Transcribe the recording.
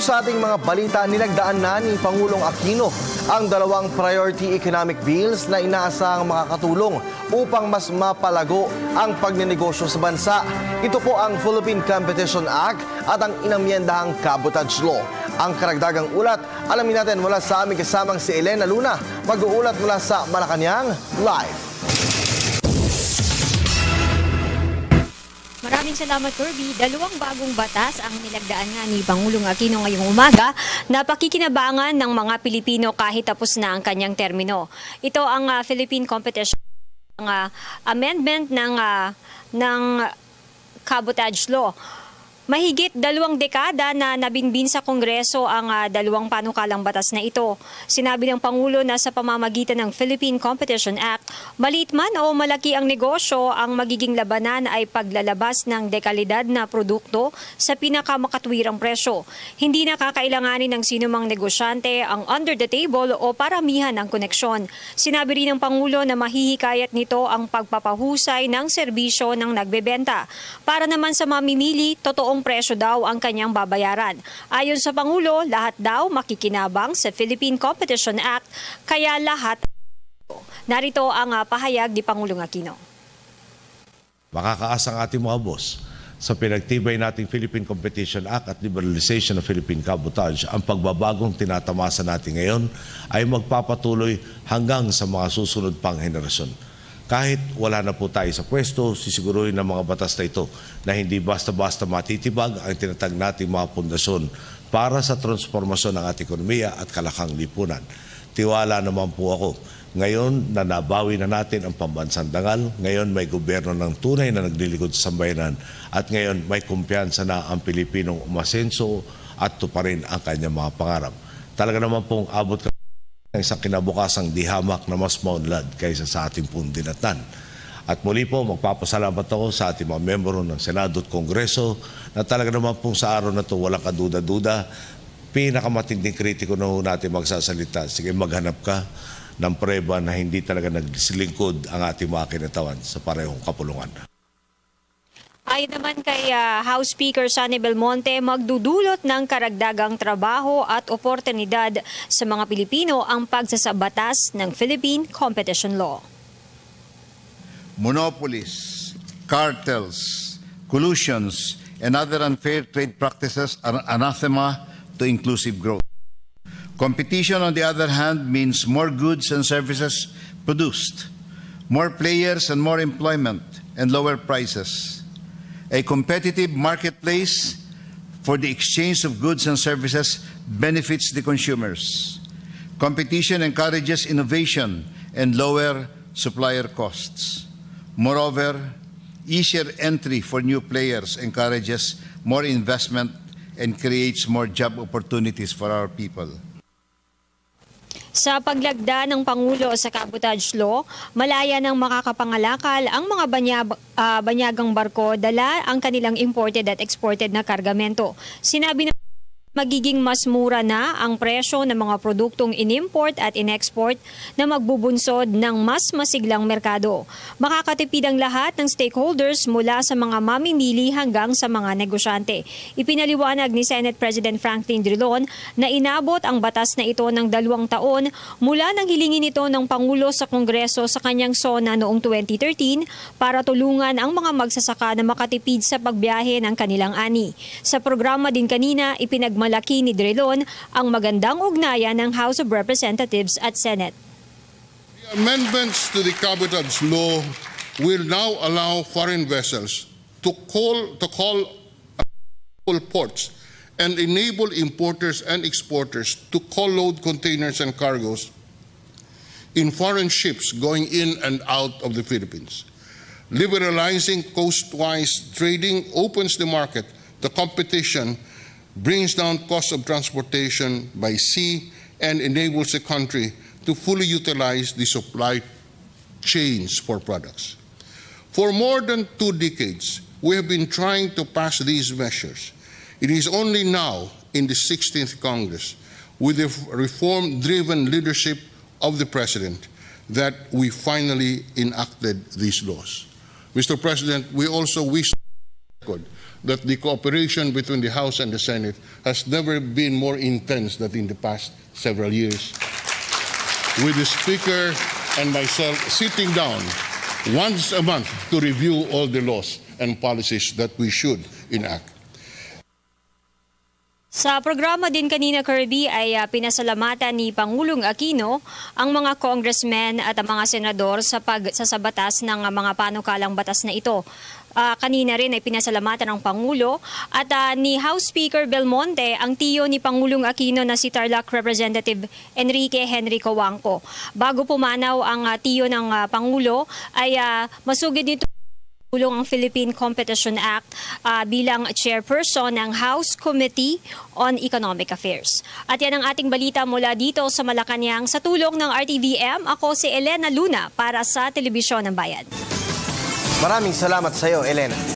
sa ating mga balita, nilagdaan na ni Pangulong Aquino ang dalawang priority economic bills na inaasahang makakatulong upang mas mapalago ang pagnenegosyo sa bansa. Ito po ang Philippine Competition Act at ang inamyendahang Cabotage Law. Ang karagdagang ulat, alamin natin mula sa aming kasamang si Elena Luna, mag-uulat mula sa Malacanang live. Maraming salamat, Kirby. Dalawang bagong batas ang nilagdaan nga ni Pangulong Aquino ngayong umaga na pakikinabangan ng mga Pilipino kahit tapos na ang kanyang termino. Ito ang Philippine Competition Amendment ng Cabotage Law. Mahigit 2 dekada na nabinbin sa Kongreso ang dalawang panukalang batas na ito. Sinabi ng Pangulo na sa pamamagitan ng Philippine Competition Act, maliit man o malaki ang negosyo, ang magiging labanan ay paglalabas ng dekalidad na produkto sa pinakamakatwirang presyo. Hindi na kakailanganin ng sinumang negosyante ang under the table o paramihan ng koneksyon. Sinabi rin ng Pangulo na mahihikayat nito ang pagpapahusay ng serbisyo ng nagbebenta. Para naman sa mamimili, totoong presyo daw ang kanyang babayaran. Ayon sa Pangulo, lahat daw makikinabang sa Philippine Competition Act, kaya lahat. Narito ang pahayag ni Pangulong Aquino. Makakaasa ang ating mga boss sa pinagtibay nating Philippine Competition Act at liberalization ng Philippine Cabotage. Ang pagbabagong tinatamasa natin ngayon ay magpapatuloy hanggang sa mga susunod pang henerasyon. Kahit wala na po tayo sa pwesto, sisiguruhin ng mga batas na ito na hindi basta-basta matitibag ang tinatag nating mga pundasyon para sa transformasyon ng ating ekonomiya at kalakang lipunan. Tiwala naman po ako. Ngayon na nabawi na natin ang pambansang dangal, ngayon may gobyerno ng tunay na naglilingkod sa sambayanan at ngayon may kumpiyansa na ang Pilipinong umasenso at tuparin ang kanyang mga pangarap. Talaga naman pong abot ng isang kinabukasang dihamak na mas maunlad kaysa sa ating pundinatan. At muli po, magpapasalamat ako sa ating mga membro ng Senado at Kongreso na talaga naman pong sa araw na ito walang kaduda-duda, pinakamatinding kritiko na natin magsasalita. Sige, maghanap ka ng preba na hindi talaga nagsilingkod ang ating mga kinatawan sa parehong kapulungan. Ayon naman kay House Speaker Sonny Belmonte, magdudulot ng karagdagang trabaho at oportunidad sa mga Pilipino ang pagsasabatas ng Philippine Competition Law. Monopolies, cartels, collusions, and other unfair trade practices are anathema to inclusive growth. Competition, on the other hand, means more goods and services produced, more players and more employment, and lower prices. A competitive marketplace for the exchange of goods and services benefits the consumers. Competition encourages innovation and lower supplier costs. Moreover, easier entry for new players encourages more investment and creates more job opportunities for our people. Sa paglagda ng Pangulo sa Cabotage Law, malaya nang makakapangalakal ang mga banyagang barko dala ang kanilang imported at exported na kargamento. Sinabi na magiging mas mura na ang presyo ng mga produktong in-import at in-export na magbubunsod ng mas masiglang merkado. Makakatipid ang lahat ng stakeholders mula sa mga mamimili hanggang sa mga negosyante. Ipinaliwanag ni Senate President Franklin Drilon na inabot ang batas na ito ng 2 taon mula nang hilingin ito ng Pangulo sa Kongreso sa kanyang SONA noong 2013 para tulungan ang mga magsasaka na makatipid sa pagbiyahe ng kanilang ani. Sa programa din kanina, malaki ni Drilon ang magandang ugnayan ng House of Representatives at Senate. The amendments to the Cabotage Law will now allow foreign vessels to call ports and enable importers and exporters to co-load containers and cargoes in foreign ships going in and out of the Philippines. Liberalizing coastwise trading opens the market to competition, brings down cost of transportation by sea, and enables the country to fully utilize the supply chains for products. For more than 2 decades, we have been trying to pass these measures. It is only now, in the 16th Congress, with the reform-driven leadership of the President, that we finally enacted these laws. Mr. President, we also wish that the cooperation between the House and the Senate has never been more intense than in the past several years, with the Speaker and myself sitting down once a month to review all the laws and policies that we should enact. Sa programa din kanina, Kirby, ay pinasalamatan ni Pangulong Aquino ang mga congressmen at ang mga senador sa pagsasabatas ng mga panukalang batas na ito. Kanina rin ay pinasalamatan ng Pangulo at ni House Speaker Belmonte ang tiyo ni Pangulong Aquino na si Tarlac Representative Enrique Henry Cojuangco. Bago pumanaw ang tiyo ng Pangulo ay masugid nito ang Philippine Competition Act bilang chairperson ng House Committee on Economic Affairs. At yan ang ating balita mula dito sa Malacanang. Sa tulong ng RTVM, ako si Elena Luna para sa Telebisyon ng Bayan. Maraming salamat sa iyo, Elena.